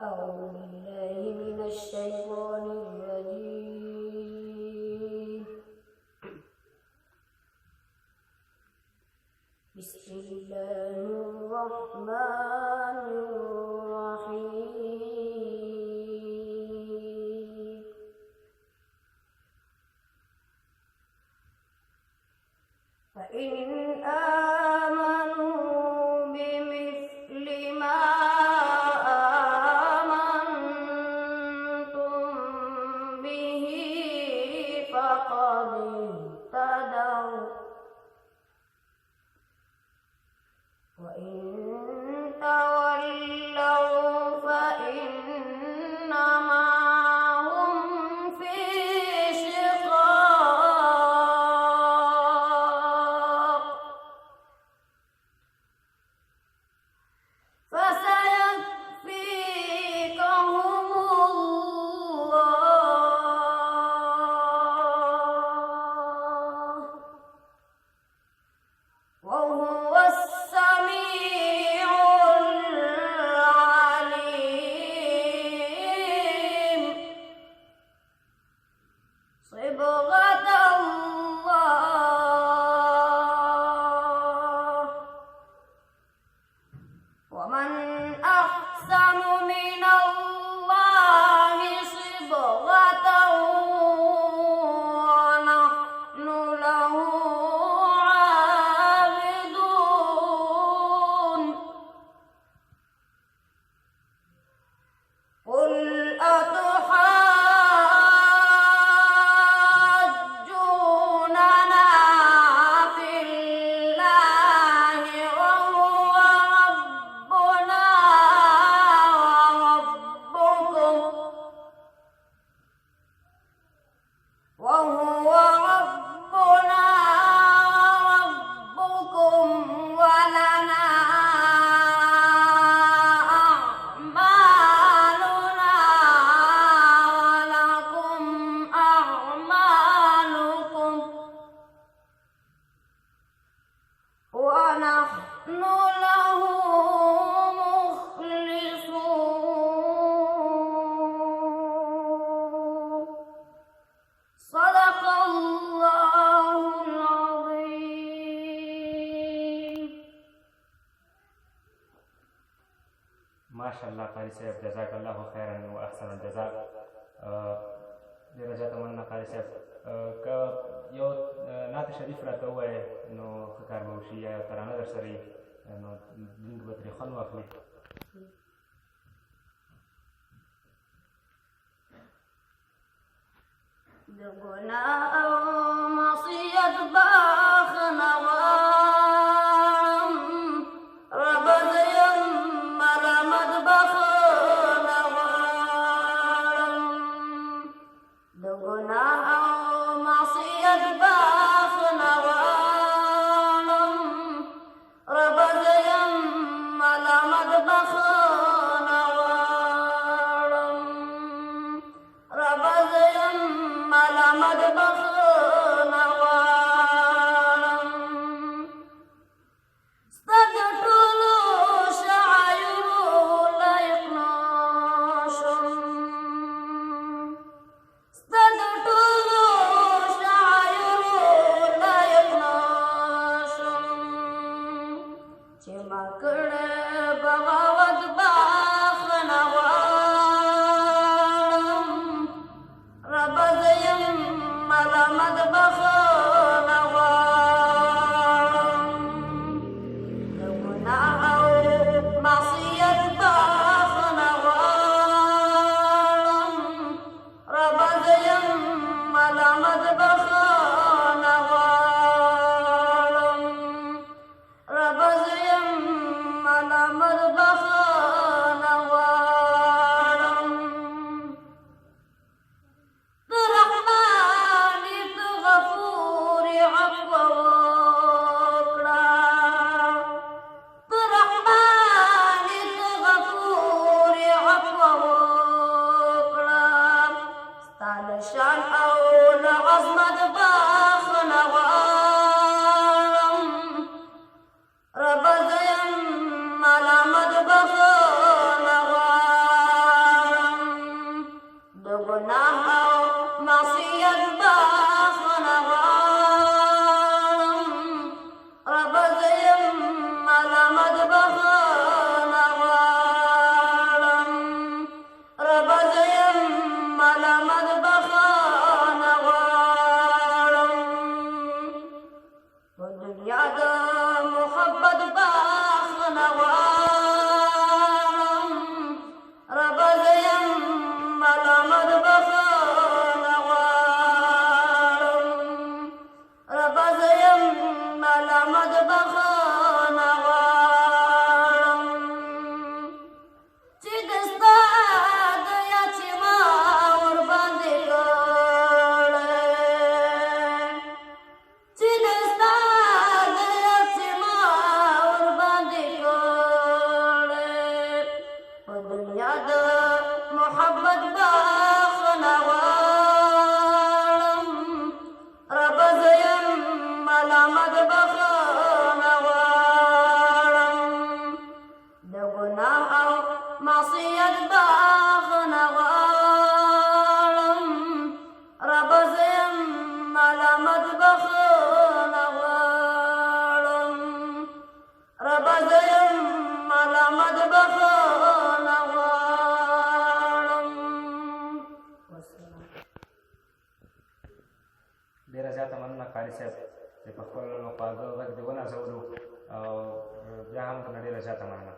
أعوذ بالله من الشيطان الرجيم. بسم الله الرحمن الرحيم. فإن آمنوا بمثل ما آمنتم به فقد اهتدوا، وإن تولوا فإنما هم في شقاق، فسيكفيكهم الله، وهو السميع العليم. صبغة الله، ومن أحسن من الله صبغة، ونحن له عابدون. قل أتحاجوننا في الله وهو ربنا وربكم ولنا أعمالنا ولكم أعمالكم، ونحن له مخلصون. صدق الله العظيم. ما شاء الله قاری صاحب، جزاک الله خیرا و احسن الجزاء. ډېره زیاته مننه قاری صاحب. که یو نعت شریف راته ووایې نو ښه کار به وشي، یا یو ترانه در سره وي نو موږ به ترې خوند واخلو. د ګناه او معصیت بخښنه غواړم، رب زه یم ملامت بخښنه غواړم. د ګناه او معصیت بخښنه غواړم، رب زه یم ملامت بخښنه غواړم. رب زه یم ملامت بخښنه غواړم. دنیا د محبت باغونه غواړم رب زه یم ملامت بخښنه غواړم رب زه یم ملامت بخښنه غواړم چې د ستا د یاد چې ما ورباندې کړی چې د ستا د یاد چې ما ورباندې کړی په دنیا د محبت بخښنه غواړم رب زه یم ملامت بخښنه غواړم د ګناه او معصیت بخښنه غواړم رب زه یم ملامت بخښنه غواړم رب زه یم ملامت بخښنه غواړم. ډېره زیاته مننه قاري صاحب چې په خپل خواږه غږ دې ونازولو او بیا هم درنه ډېره زیاته مننه.